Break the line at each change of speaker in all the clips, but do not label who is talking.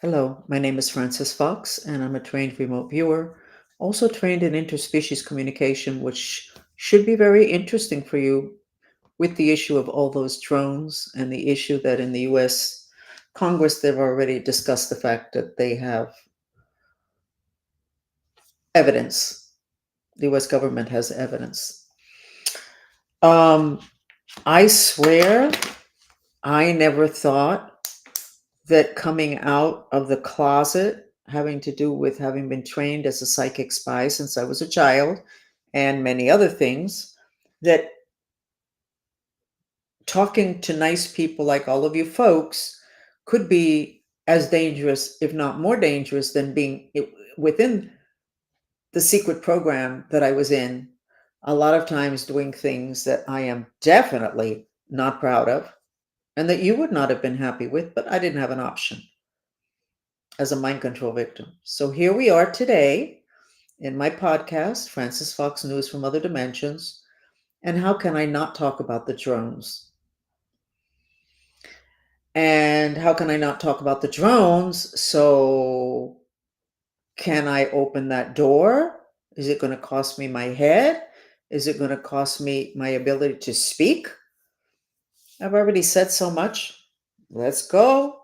Hello, my name is Frances Fox, and I'm a trained remote viewer, also trained in interspecies communication, which should be very interesting for you with the issue of all those drones and the issue that in the US Congress they've already discussed the fact that they have evidence. The US government has evidence. Um, I swear I never thought that coming out of the closet, having to do with having been trained as a psychic spy since I was a child, and many other things, that talking to nice people like all of you folks could be as dangerous, if not more dangerous, than being within the secret program that I was in, a lot of times doing things that I am definitely not proud of and that you would not have been happy with, but I didn't have an option as a mind control victim. So here we are today in my podcast, Frances Fox News from Other Dimensions. And how can I not talk about the drones? And how can I not talk about the drones? So, can I open that door? Is it going to cost me my head? Is it going to cost me my ability to speak? I've already said so much. Let's go.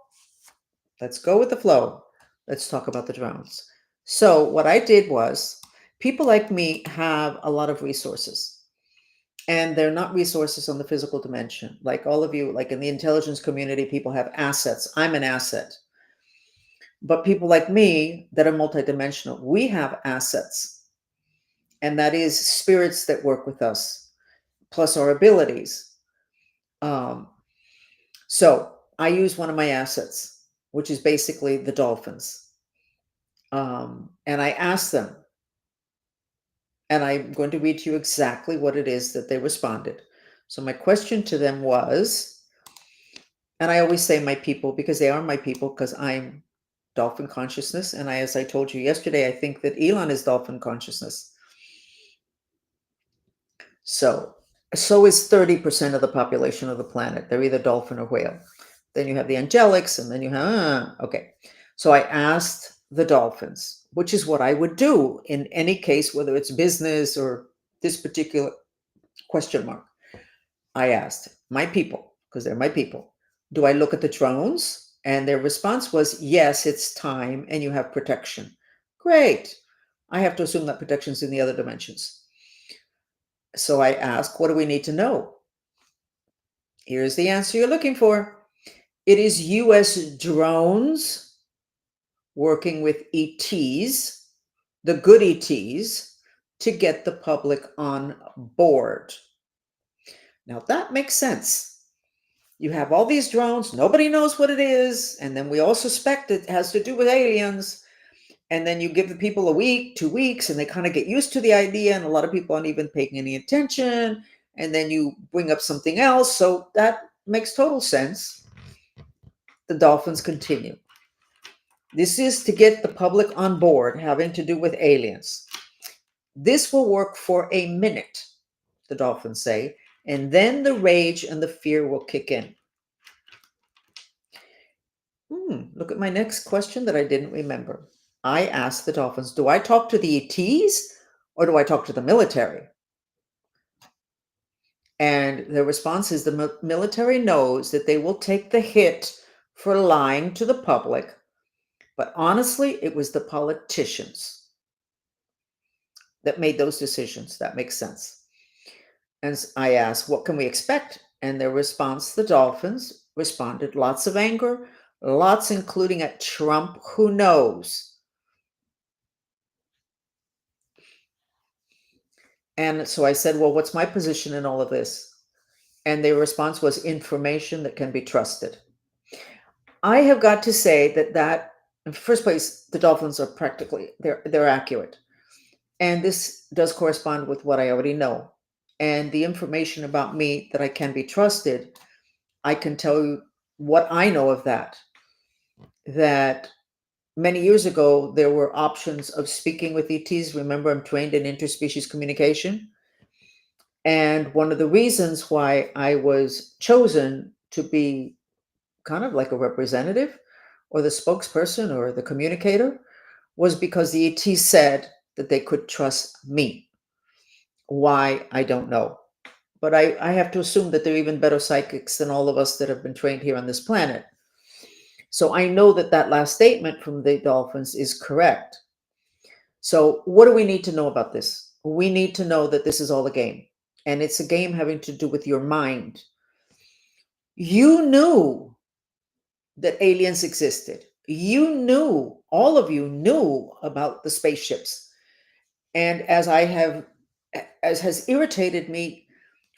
Let's go with the flow. Let's talk about the drones. So, what I did was, people like me have a lot of resources, and they're not resources on the physical dimension. Like all of you, like in the intelligence community, people have assets. I'm an asset. But people like me that are multidimensional, we have assets, and that is spirits that work with us, plus our abilities. Um, so, I use one of my assets, which is basically the dolphins. And I asked them, and I'm going to read to you exactly what it is that they responded. So my question to them was, and I always say my people because they are my people because I'm dolphin consciousness. And as I told you yesterday, I think that Elon is dolphin consciousness. So is 30% of the population of the planet. They're either dolphin or whale. Then you have the angelics, and then you have, okay. So I asked the dolphins, which is what I would do in any case, whether it's business or this particular question mark. I asked my people, because they're my people, do I look at the drones? And their response was, yes, it's time and you have protection. Great. I have to assume that protection's in the other dimensions. So I ask, what do we need to know? Here's the answer you're looking for. It is US drones working with ETs, the good ETs, to get the public on board. Now that makes sense. You have all these drones, nobody knows what it is, and then we all suspect it has to do with aliens. And then you give the people a week, 2 weeks, and they kind of get used to the idea, and a lot of people aren't even paying any attention. And then you bring up something else. So that makes total sense. The dolphins continue. This is to get the public on board, having to do with aliens. This will work for a minute, the dolphins say, and then the rage and the fear will kick in. Look at my next question that I didn't remember. I asked the dolphins, do I talk to the ETs or do I talk to the military? And the response is the military knows that they will take the hit for lying to the public. But honestly, it was the politicians that made those decisions. That makes sense. And I asked, what can we expect? And their response, the dolphins responded, lots of anger, lots, including at Trump, who knows. And so I said, well, what's my position in all of this? And their response was information that can be trusted. I have got to say that in the first place, the dolphins are practically, they're accurate. And this does correspond with what I already know. And the information about me that I can be trusted, I can tell you what I know of that. That many years ago, there were options of speaking with ETs. Remember, I'm trained in interspecies communication. And one of the reasons why I was chosen to be kind of like a representative or the spokesperson or the communicator was because the ET said that they could trust me. Why, I don't know. But I have to assume that they're even better psychics than all of us that have been trained here on this planet. So I know that that last statement from the dolphins is correct. So what do we need to know about this? We need to know that this is all a game. And it's a game having to do with your mind. You knew that aliens existed. You knew, all of you knew about the spaceships. And as has irritated me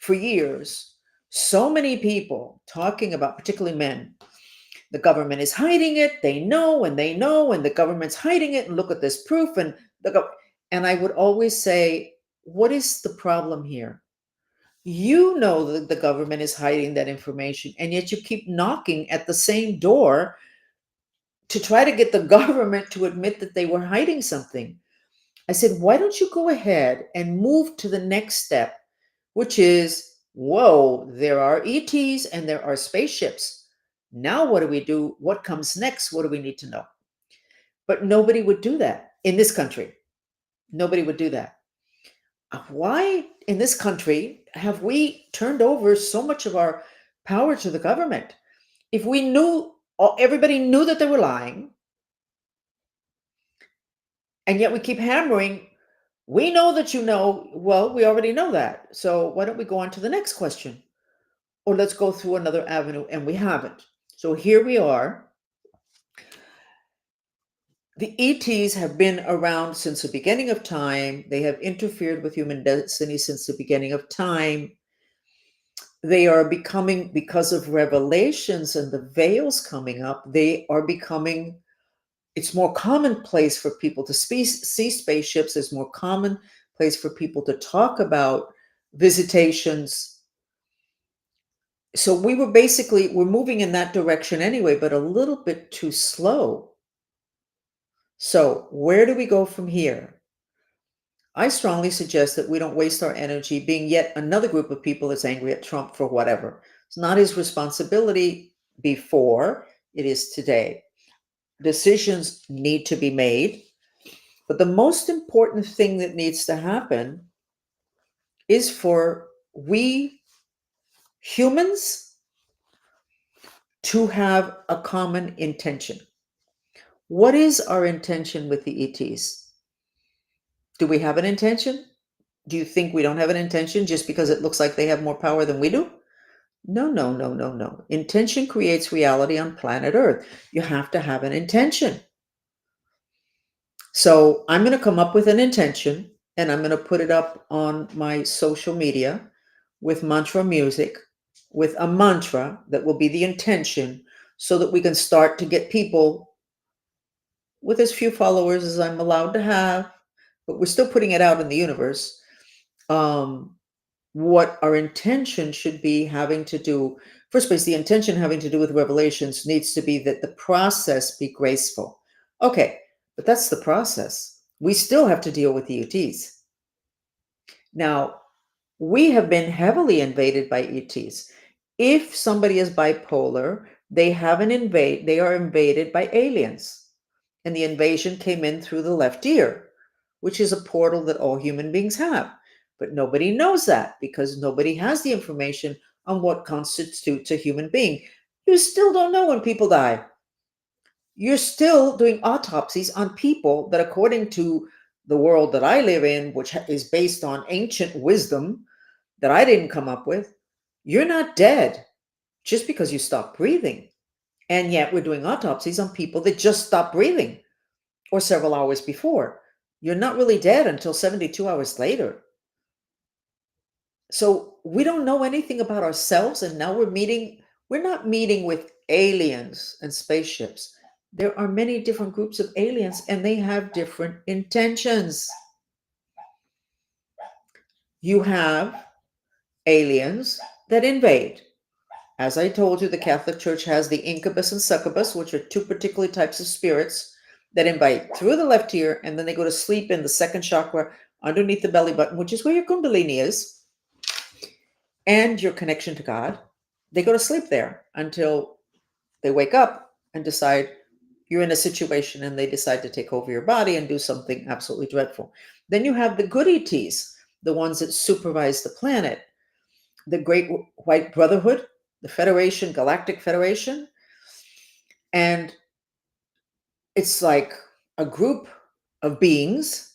for years, so many people talking about, particularly men, the government is hiding it. They know, and the government's hiding it. And look at this proof. And I would always say, what is the problem here? You know that the government is hiding that information, and yet you keep knocking at the same door to try to get the government to admit that they were hiding something. I said, why don't you go ahead and move to the next step, which is, whoa, there are ETs and there are spaceships. Now, what do we do? What comes next? What do we need to know? But nobody would do that in this country. Nobody would do that. Why in this country have we turned over so much of our power to the government? If we knew, everybody knew that they were lying, and yet we keep hammering, we know that you know. Well, we already know that. So why don't we go on to the next question? Or let's go through another avenue, and we haven't. So here we are. The ETs have been around since the beginning of time. They have interfered with human destiny since the beginning of time. They are becoming, because of revelations and the veils coming up, they are becoming, it's more commonplace for people to see spaceships. It's more commonplace for people to talk about visitations. So we're moving in that direction anyway, but a little bit too slow. So where do we go from here? I strongly suggest that we don't waste our energy being yet another group of people that's angry at Trump for whatever. It's not his responsibility before, it is today. Decisions need to be made. But the most important thing that needs to happen is for we humans to have a common intention. What is our intention with the ETs? Do we have an intention? Do you think we don't have an intention just because it looks like they have more power than we do? No, no, no, no, no. Intention creates reality on planet Earth. You have to have an intention. So I'm going to come up with an intention, and I'm going to put it up on my social media with mantra music, with a mantra that will be the intention, so that we can start to get people with as few followers as I'm allowed to have, but we're still putting it out in the universe. What our intention should be having to do, first place, the intention having to do with revelations needs to be that the process be graceful. Okay, but that's the process. We still have to deal with the ETs. Now, we have been heavily invaded by ETs. If somebody is bipolar, they are invaded by aliens. And the invasion came in through the left ear, which is a portal that all human beings have. But nobody knows that because nobody has the information on what constitutes a human being. You still don't know when people die. You're still doing autopsies on people that, according to the world that I live in, which is based on ancient wisdom that I didn't come up with, you're not dead just because you stop breathing. And yet we're doing autopsies on people that just stopped breathing or several hours before. You're not really dead until 72 hours later. So we don't know anything about ourselves, and now we're not meeting with aliens and spaceships. There are many different groups of aliens, and they have different intentions. You have aliens that invade. As I told you, the Catholic Church has the incubus and succubus, which are two particular types of spirits that invite through the left ear, and then they go to sleep in the second chakra underneath the belly button, which is where your Kundalini is, and your connection to God. They go to sleep there until they wake up and decide, You're in a situation and they decide to take over your body and do something absolutely dreadful. Then you have the good ETs, the ones that supervise the planet, the Great White Brotherhood, the Federation, Galactic Federation. And it's like a group of beings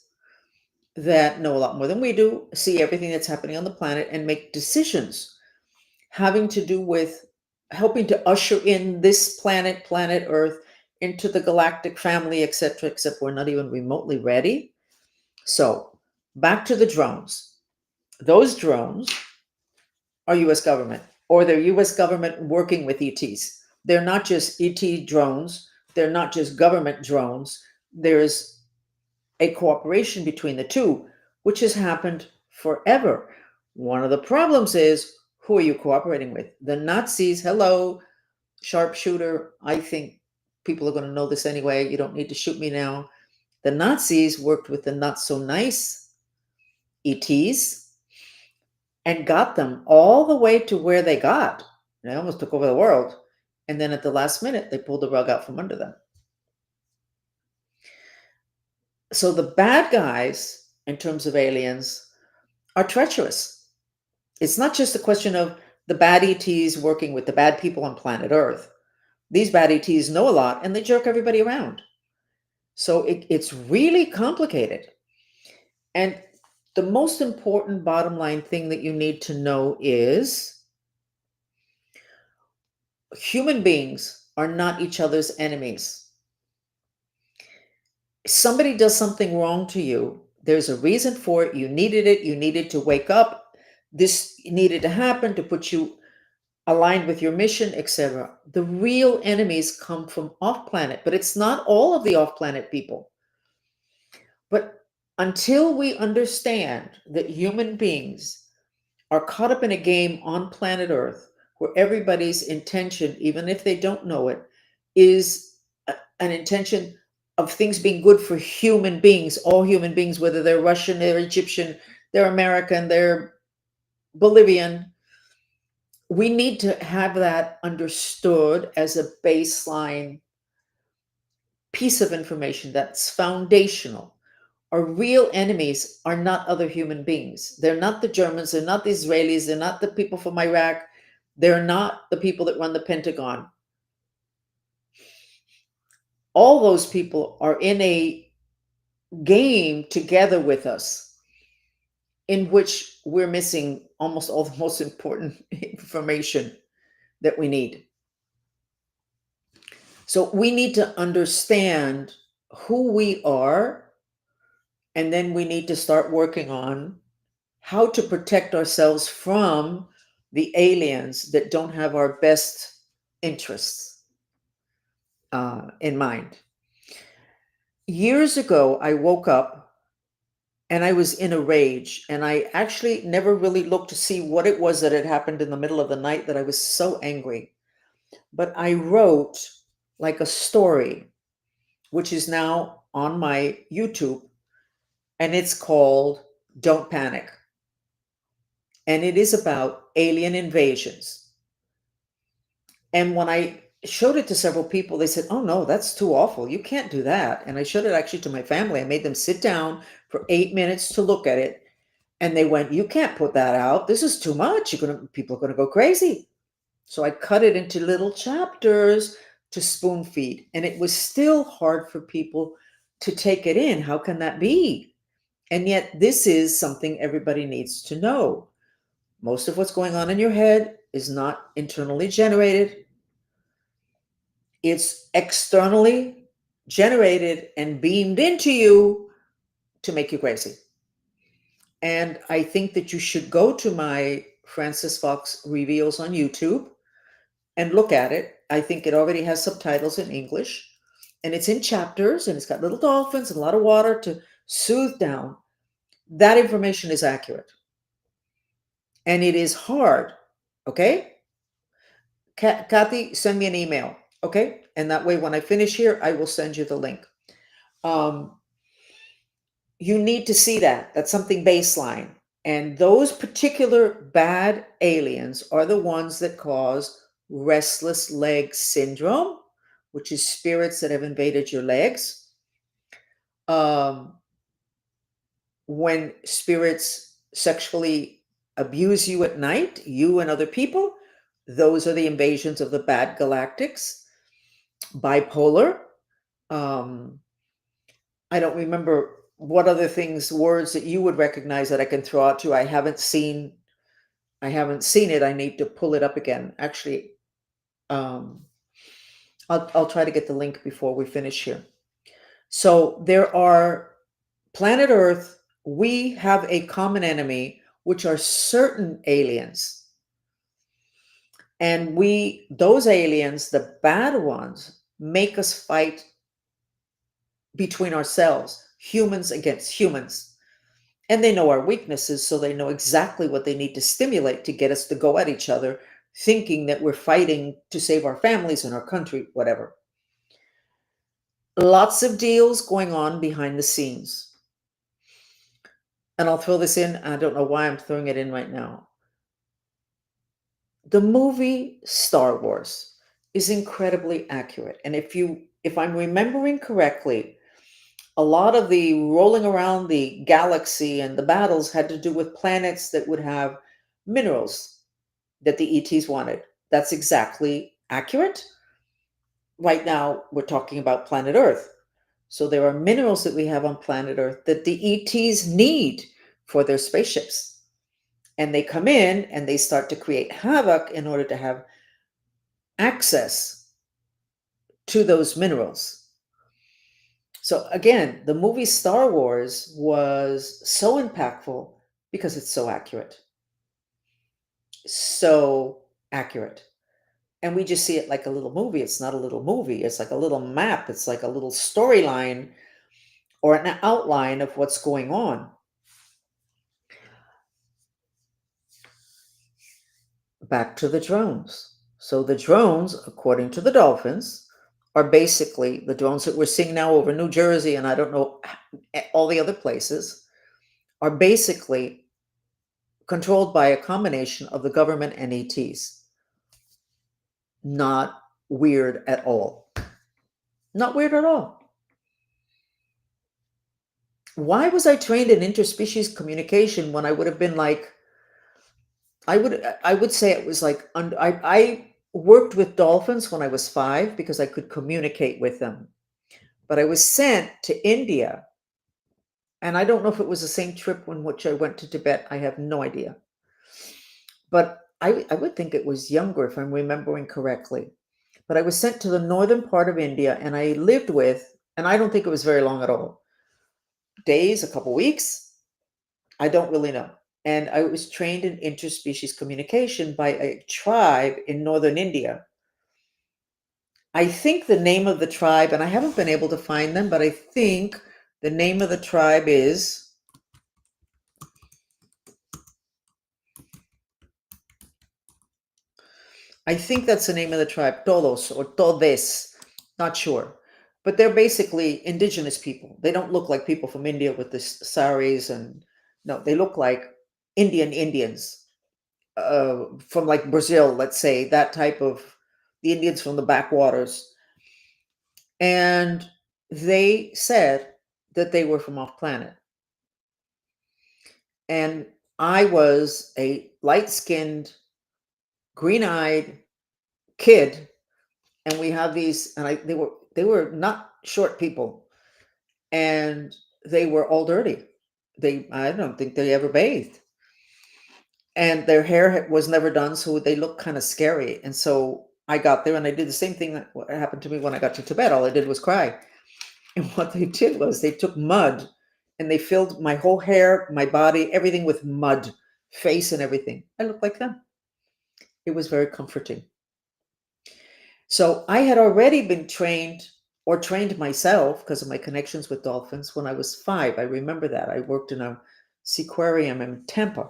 that know a lot more than we do, see everything that's happening on the planet, and make decisions having to do with helping to usher in this planet, planet Earth, into the galactic family, etc., except we're not even remotely ready. So back to the drones. Those drones are US government, or they're US government working with ETs. They're not just ET drones, they're not just government drones. There's a cooperation between the two, which has happened forever. One of the problems is, who are you cooperating with? The Nazis, hello, sharpshooter. I think people are going to know this anyway. You don't need to shoot me now. The Nazis worked with the not so nice ETs and got them all the way to where they got. They almost took over the world. And then at the last minute, they pulled the rug out from under them. So the bad guys, in terms of aliens, are treacherous. It's not just a question of the bad ETs working with the bad people on planet Earth. These bad ETs know a lot and they jerk everybody around. So it's really complicated. And the most important bottom line thing that you need to know is human beings are not each other's enemies. Somebody does something wrong to you, there's a reason for it. You needed to wake up. This needed to happen to put you aligned with your mission, etc. The real enemies come from off planet, but it's not all of the off planet people. But until we understand that human beings are caught up in a game on planet Earth where everybody's intention, even if they don't know it, is an intention of things being good for human beings, all human beings, whether they're Russian, they're Egyptian, they're American, they're Bolivian. We need to have that understood as a baseline piece of information that's foundational. Our real enemies are not other human beings. They're not the Germans, they're not the Israelis, they're not the people from Iraq, they're not the people that run the Pentagon. All those people are in a game together with us in which we're missing almost all the most important information that we need. So we need to understand who we are, and then we need to start working on how to protect ourselves from the aliens that don't have our best interests in mind. Years ago, I woke up and I was in a rage, and I actually never really looked to see what it was that had happened in the middle of the night that I was so angry. But I wrote like a story, which is now on my YouTube, and it's called Don't Panic. And it is about alien invasions. And when I showed it to several people, they said, "Oh no, that's too awful. You can't do that." And I showed it actually to my family. I made them sit down for 8 minutes to look at it. And they went, "You can't put that out. This is too much. People are going to go crazy." So I cut it into little chapters to spoon feed. And it was still hard for people to take it in. How can that be? And yet this is something everybody needs to know. Most of what's going on in your head is not internally generated. It's externally generated and beamed into you to make you crazy. And I think that you should go to my Frances Fox Reveals on YouTube and look at it. I think it already has subtitles in English, and it's in chapters, and it's got little dolphins and a lot of water to soothe down. That information is accurate. And it is hard, okay? Kathy, send me an email, okay? And that way, when I finish here, I will send you the link. You need to see that. That's something baseline. And those particular bad aliens are the ones that cause restless leg syndrome, which is spirits that have invaded your legs. Um, when spirits sexually abuse you at night, you and other people, those are the invasions of the bad galactics. Bipolar. Um, I don't remember what other things, words that you would recognize that I can throw out to you. I haven't seen it. I need to pull it up again. Actually, um, I'll try to get the link before we finish here. So there are planet Earth. We have a common enemy, which are certain aliens. And those aliens, the bad ones, make us fight between ourselves, humans against humans. And they know our weaknesses, so they know exactly what they need to stimulate to get us to go at each other, thinking that we're fighting to save our families and our country, whatever. Lots of deals going on behind the scenes. And I'll throw this in. I don't know why I'm throwing it in right now. The movie Star Wars is incredibly accurate. And if I'm remembering correctly, a lot of the rolling around the galaxy and the battles had to do with planets that would have minerals that the ETs wanted. That's exactly accurate. Right now, we're talking about planet Earth. So there are minerals that we have on planet Earth that the ETs need for their spaceships. And they come in and they start to create havoc in order to have access to those minerals. So again, the movie Star Wars was so impactful because it's so accurate. So accurate. And we just see it like a little movie. It's not a little movie. It's like a little map. It's like a little storyline or an outline of what's going on. Back to the drones. So the drones, according to the dolphins, are basically the drones that we're seeing now over New Jersey, and I don't know all the other places, are basically controlled by a combination of the government and ETs. Not weird at all. Not weird at all. Why was I trained in interspecies communication when I would have been like, I would say it was like, I worked with dolphins when I was 5 because I could communicate with them. But I was sent to India, and I don't know if it was the same trip in which I went to Tibet. I have no idea. But I would think it was younger if I'm remembering correctly. But I was sent to the northern part of India, and I lived with, and I don't think it was very long at all, days, a couple weeks. I don't really know. And I was trained in interspecies communication by a tribe in northern India. I think the name of the tribe, and I haven't been able to find them, but I think the name of the tribe is, I think that's the name of the tribe, Todos or Todes, not sure. But they're basically indigenous people. They don't look like people from India with the saris, and no, they look like Indians from like Brazil, let's say, that type of, the Indians from the backwaters. And they said that they were from off planet. And I was a light skinned, green eyed kid. And we have these, and they were not short people, and they were all dirty. I don't think they ever bathed, and their hair was never done, so they looked kind of scary. And so I got there, and I did the same thing that what happened to me when I got to Tibet. All I did was cry. And what they did was they took mud and they filled my whole hair, my body, everything with mud, face and everything. I looked like them. It was very comforting. So I had already been trained or trained myself because of my connections with dolphins when I was 5. I remember that. I worked in a seaquarium in Tampa,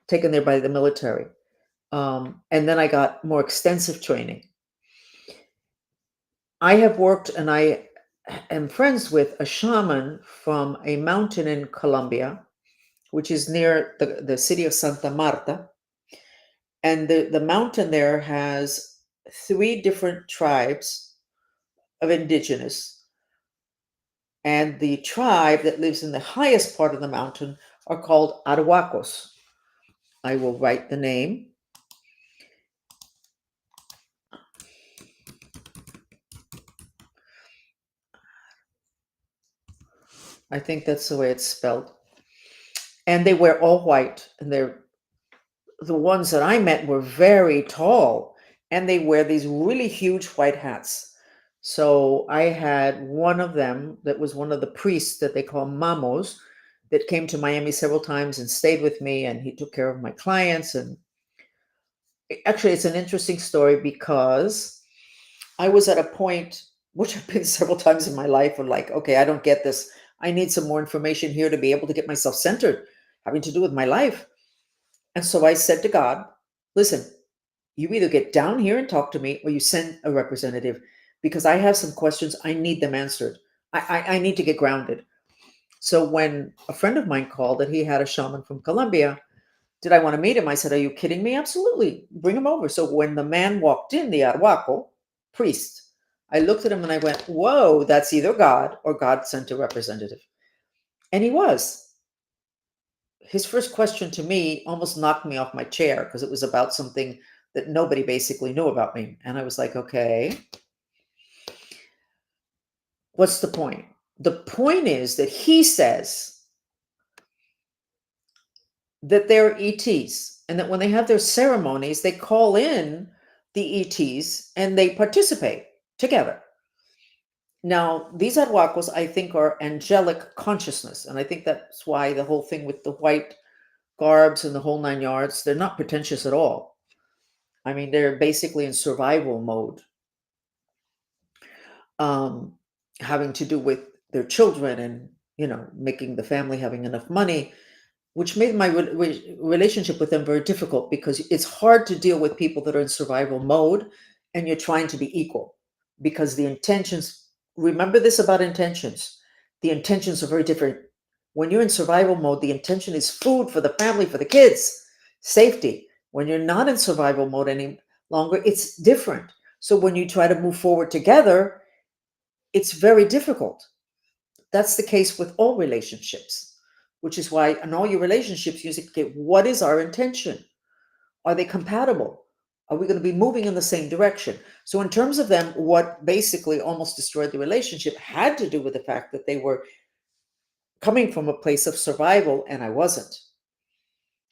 taken there by the military. And then I got more extensive training. I have worked and I am friends with a shaman from a mountain in Colombia, which is near the city of Santa Marta. And the mountain there has three different tribes of indigenous, and the tribe that lives in the highest part of the mountain are called Arhuacos. I will write the name. I think that's the way it's spelled. And they wear all white, and they're the ones that I met were very tall, and they wear these really huge white hats. So I had one of them that was one of the priests that they call mamos that came to Miami several times and stayed with me, and he took care of my clients. And actually, it's an interesting story because I was at a point, which I've been several times in my life, of like, okay, I don't get this. I need some more information here to be able to get myself centered, having to do with my life. And so I said to God, listen, you either get down here and talk to me or you send a representative because I have some questions. I need them answered. I need to get grounded. So when a friend of mine called that he had a shaman from Colombia, did I want to meet him? I said, are you kidding me? Absolutely. Bring him over. So when the man walked in, the Arhuaco priest, I looked at him and I went, whoa, that's either God or God sent a representative. And he was. His first question to me almost knocked me off my chair because it was about something that nobody basically knew about me. And I was like, okay, what's the point? The point is that he says that they're ETs and that when they have their ceremonies, they call in the ETs and they participate together. Now, these Arhuacos, I think, are angelic consciousness. And I think that's why the whole thing with the white garbs and the whole nine yards, they're not pretentious at all. I mean, they're basically in survival mode, um, having to do with their children and, making the family having enough money, which made my relationship with them very difficult because it's hard to deal with people that are in survival mode and you're trying to be equal because the intentions, remember this about intentions, the intentions are very different. When you're in survival mode, the intention is food for the family, for the kids, safety. When you're not in survival mode any longer, it's different. So when you try to move forward together, it's very difficult. That's the case with all relationships, which is why in all your relationships, you say, okay, what is our intention? Are they compatible? Are we going to be moving in the same direction? So, in terms of them, what basically almost destroyed the relationship had to do with the fact that they were coming from a place of survival and I wasn't.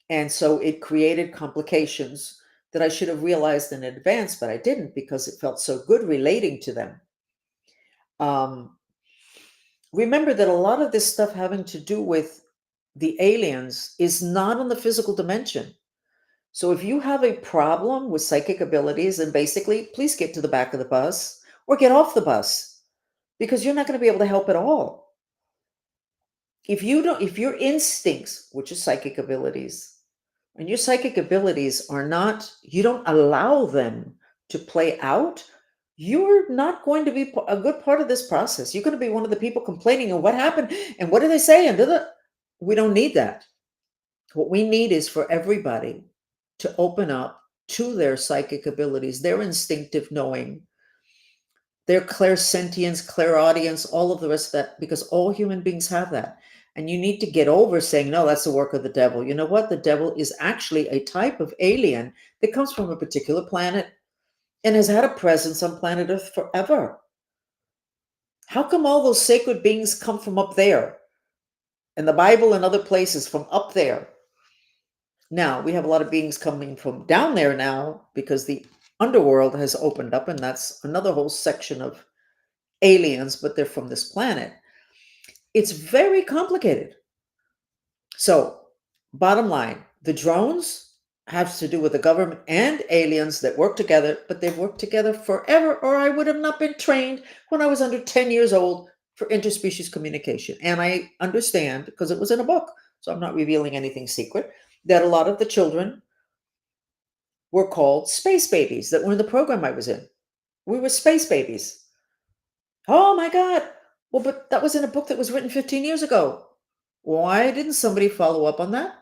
And so it created complications that I should have realized in advance, but I didn't because it felt so good relating to them. Um, Remember that a lot of this stuff having to do with the aliens is not on the physical dimension. So if you have a problem with psychic abilities, then basically, please get to the back of the bus or get off the bus because you're not going to be able to help at all. If your instincts, which is psychic abilities, and your psychic abilities are not, you don't allow them to play out, you're not going to be a good part of this process. You're going to be one of the people complaining and what happened and what did they say and we don't need that. What we need is for everybody to open up to their psychic abilities, their instinctive knowing, their clairsentience, clairaudience, all of the rest of that, because all human beings have that. And you need to get over saying, no, that's the work of the devil. You know what? The devil is actually a type of alien that comes from a particular planet and has had a presence on planet Earth forever. How come all those sacred beings come from up there? And the Bible and other places from up there. Now, we have a lot of beings coming from down there now because the underworld has opened up, and that's another whole section of aliens, but they're from this planet. It's very complicated. So, bottom line, the drones have to do with the government and aliens that work together, but they've worked together forever, or I would have not been trained when I was under 10 years old for interspecies communication. And I understand, because it was in a book, so I'm not revealing anything secret, that a lot of the children were called space babies that were in the program I was in. We were space babies. Oh my God. Well, but that was in a book that was written 15 years ago. Why didn't somebody follow up on that?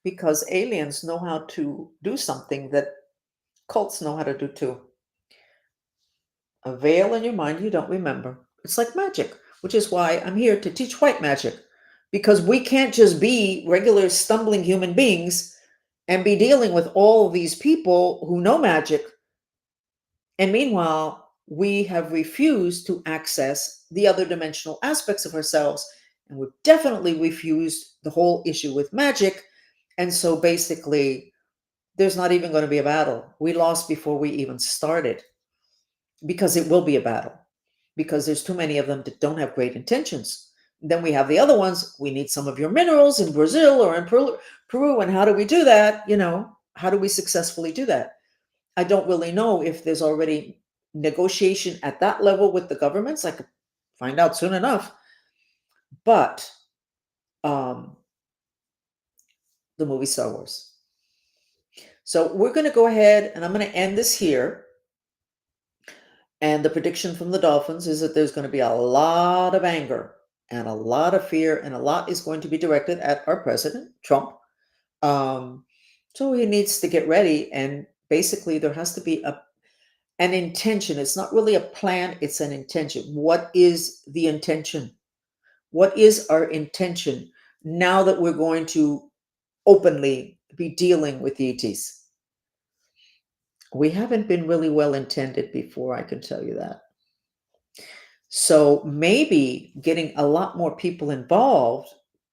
Because aliens know how to do something that Cults know how to do too. A veil in your mind you don't remember. It's like magic, which is why I'm here to teach white magic. Because we can't just be regular stumbling human beings and be dealing with all these people who know magic. And meanwhile, we have refused to access the other dimensional aspects of ourselves. And we've definitely refused the whole issue with magic. And so basically, there's not even going to be a battle. We lost before we even started because it will be a battle because there's too many of them that don't have great intentions. Then we have the other ones. We need some of your minerals in Brazil or in Peru. And how do we do that? How do we successfully do that? I don't really know if there's already negotiation at that level with the governments. I could find out soon enough. But um, the movie Star Wars. So we're going to go ahead and I'm going to end this here. And the prediction from the Dolphins is that there's going to be a lot of anger and a lot of fear, and a lot is going to be directed at our president, Trump. Um, so he needs to get ready. And basically, there has to be an intention. It's not really a plan, it's an intention. What is the intention? What is our intention now that we're going to openly be dealing with the ETs? We haven't been really well intended before, I can tell you that. So maybe getting a lot more people involved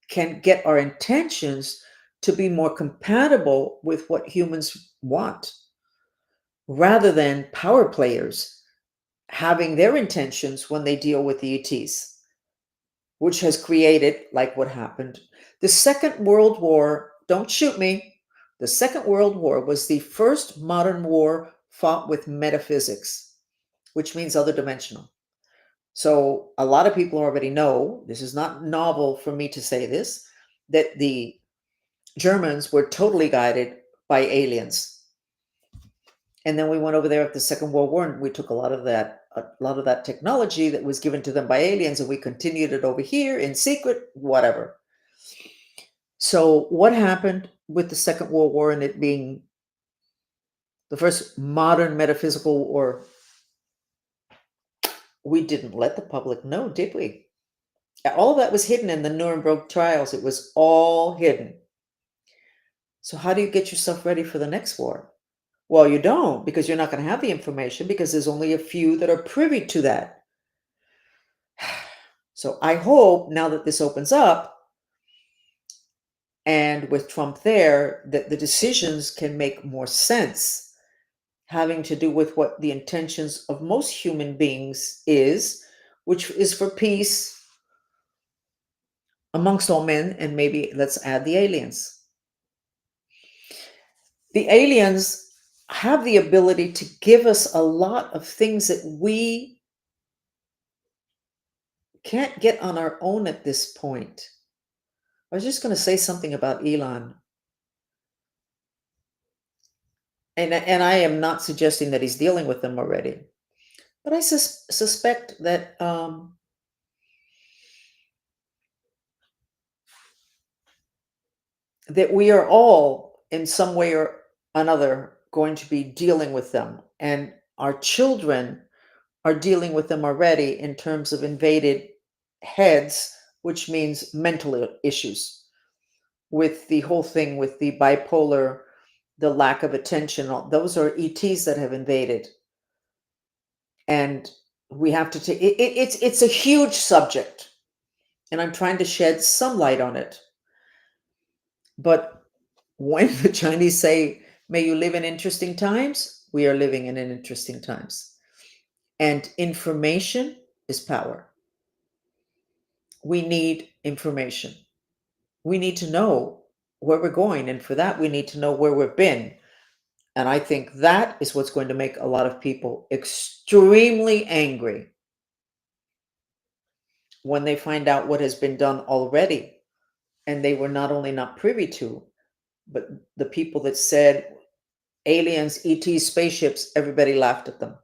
can get our intentions to be more compatible with what humans want, rather than power players having their intentions when they deal with the ETs, which has created, like what happened. The Second World War, don't shoot me. The Second World War was the first modern war fought with metaphysics, which means other dimensional. So a lot of people already know, this is not novel for me to say this, that the Germans were totally guided by aliens. And then we went over there after the Second World War and we took a lot of that technology that was given to them by aliens and we continued it over here in secret, whatever. So what happened with the Second World War and it being the first modern metaphysical war? We didn't let the public know, did we? All of that was hidden in the Nuremberg trials. It was all hidden. So how do you get yourself ready for the next war? Well, you don't, because you're not going to have the information because there's only a few that are privy to that. So I hope now that this opens up and with Trump there, that the decisions can make more sense, having to do with what the intentions of most human beings is, which is for peace amongst all men, and maybe let's add the aliens. The aliens have the ability to give us a lot of things that we can't get on our own at this point. I was just going to say something about Elon. And I am not suggesting that he's dealing with them already. But I suspect that that we are all in some way or another going to be dealing with them. And our children are dealing with them already in terms of invaded heads, which means mental issues, with the whole thing with the bipolar, the lack of attention. Those are ETs that have invaded. And we have to take it's a huge subject. And I'm trying to shed some light on it. But when the Chinese say, may you live in interesting times, we are living in interesting times. And information is power. We need information. We need to know where we're going. And for that, we need to know where we've been. And I think that is what's going to make a lot of people extremely angry when they find out what has been done already. And they were not only not privy to, but the people that said aliens, ETs, spaceships, everybody laughed at them.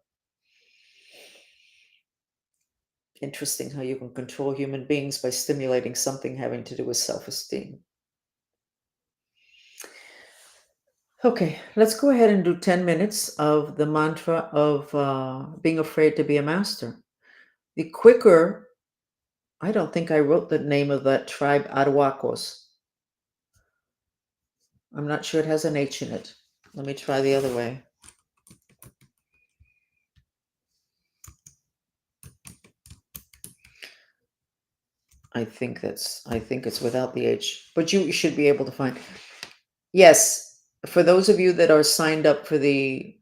Interesting how you can control human beings by stimulating something having to do with self-esteem. Okay, let's go ahead and do 10 minutes of the mantra of being afraid to be a master. The quicker, I don't think I wrote the name of that tribe, Arhuacos. I'm not sure it has an H in it. Let me try the other way. I think it's without the H, but you should be able to find. Yes, for those of you that are signed up for the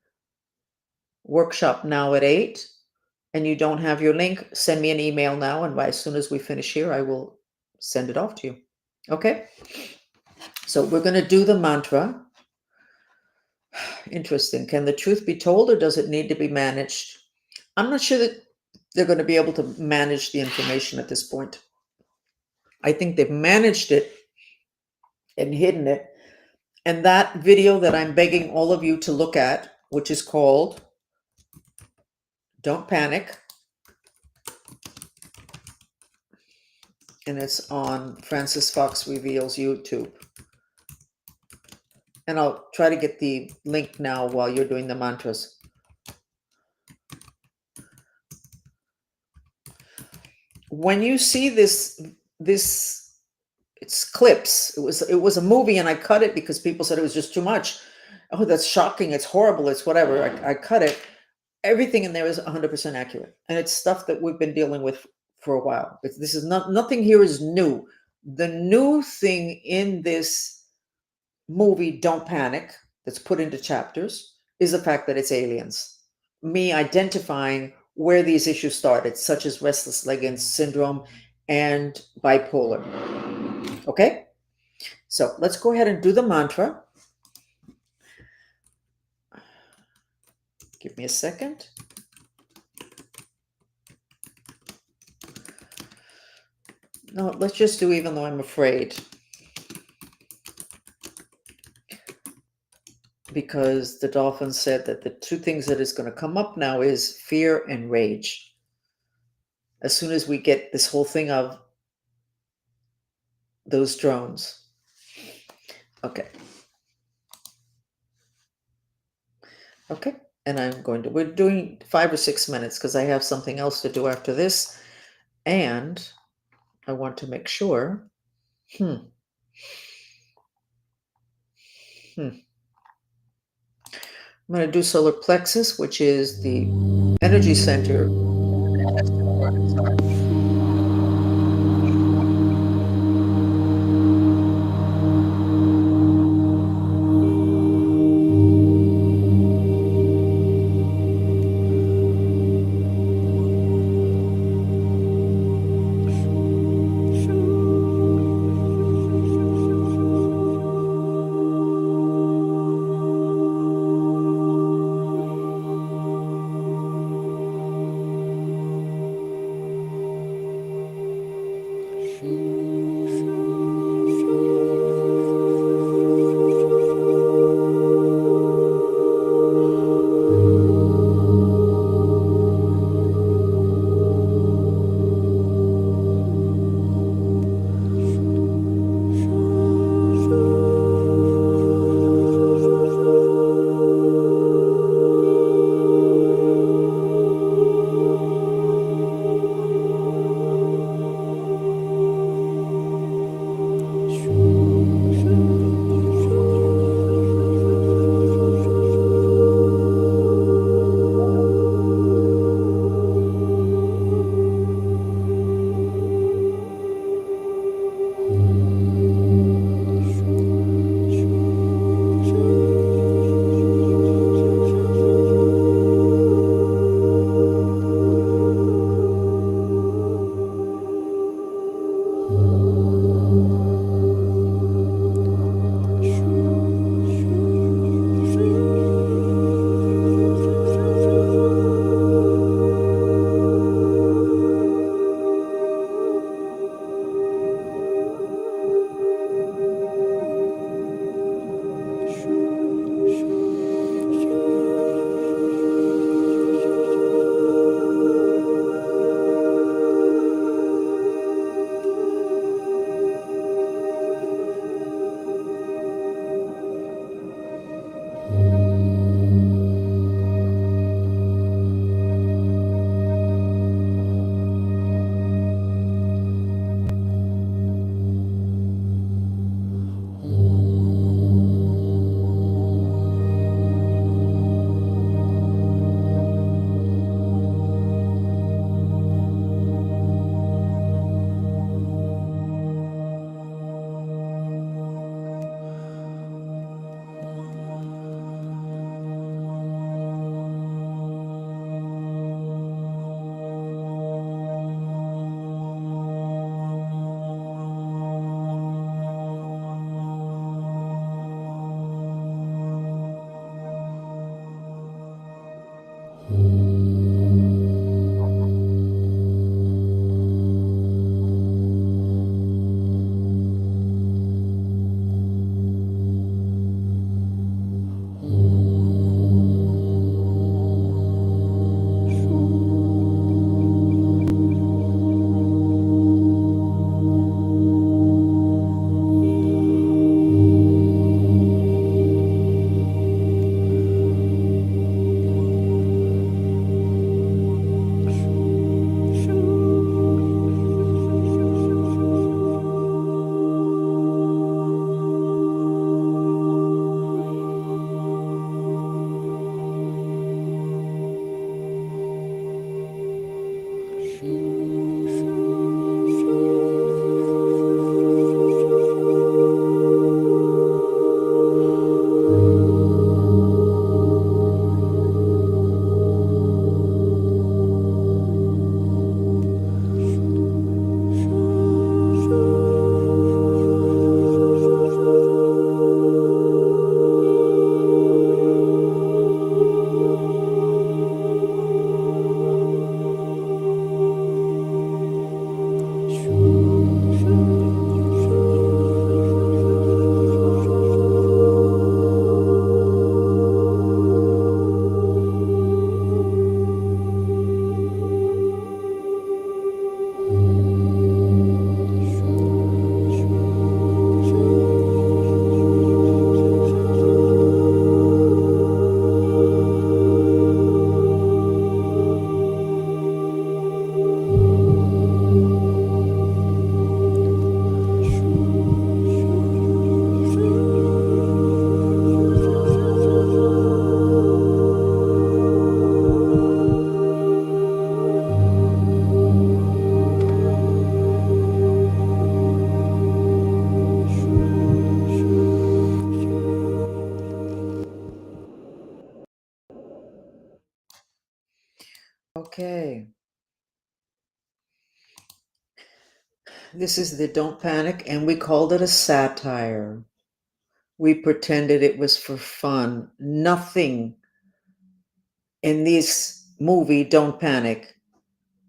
workshop now at 8 and you don't have your link, send me an email now, and as soon as we finish here, I will send it off to you. Okay? So we're going to do the mantra. Interesting. Can the truth be told or does it need to be managed? I'm not sure that they're going to be able to manage the information at this point. I think they've managed it and hidden it. And that video that I'm begging all of you to look at, which is called Don't Panic, and it's on Francis Fox Reveals YouTube. And I'll try to get the link now while you're doing the mantras. When you see this it's clips. It was a movie and I cut it because people said it was just too much. Oh, that's shocking. It's horrible. It's whatever. I cut it. Everything in there is 100% accurate. And it's stuff that we've been dealing with for a while. This is nothing here is new. The new thing in this movie, Don't Panic, that's put into chapters, is the fact that it's aliens. Me identifying where these issues started, such as restless leg syndrome and bipolar. Okay? So let's go ahead and do the mantra. Give me a second. No, let's just do even though I'm afraid. Because the dolphin said that the two things that is going to come up now is fear and rage. As soon as we get this whole thing of those drones. Okay. Okay. And we're doing 5 or 6 minutes because I have something else to do after this. And I want to make sure. I'm going to do solar plexus, which is the energy center. Okay. This is the Don't Panic, and we called it a satire. We pretended it was for fun. Nothing in this movie, Don't Panic,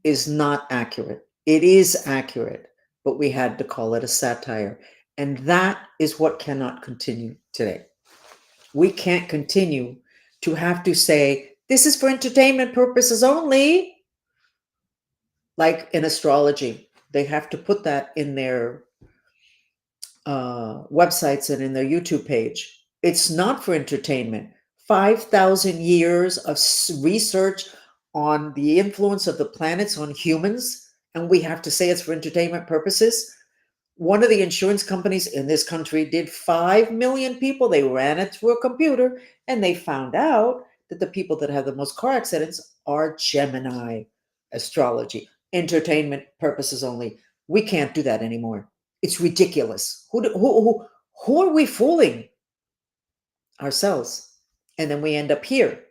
is not accurate. It is accurate, but we had to call it a satire. And that is what cannot continue today. We can't continue to have to say, this is for entertainment purposes only. Like in astrology, they have to put that in their websites and in their YouTube page. It's not for entertainment. 5,000 years of research on the influence of the planets on humans, and we have to say it's for entertainment purposes. One of the insurance companies in this country did 5 million people. They ran it through a computer, and they found out that the people that have the most car accidents are Gemini astrology. Entertainment purposes only. We can't do that anymore. It's ridiculous. Who are we fooling? Ourselves. And then we end up here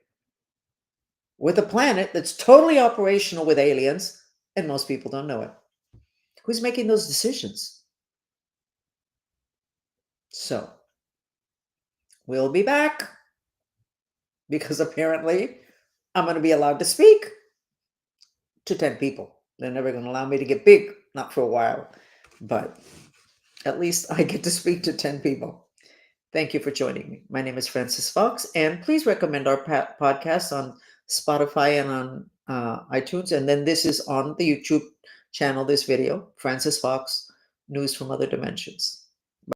with a planet that's totally operational with aliens, and most people don't know it. Who's making those decisions? So we'll be back because apparently I'm going to be allowed to speak to 10 people. They're never going to allow me to get big, not for a while, but at least I get to speak to 10 people. Thank you for joining me. My name is Frances Fox, and please recommend our podcast on Spotify and on iTunes. And then this is on the YouTube channel, this video, Frances Fox, News from Other Dimensions.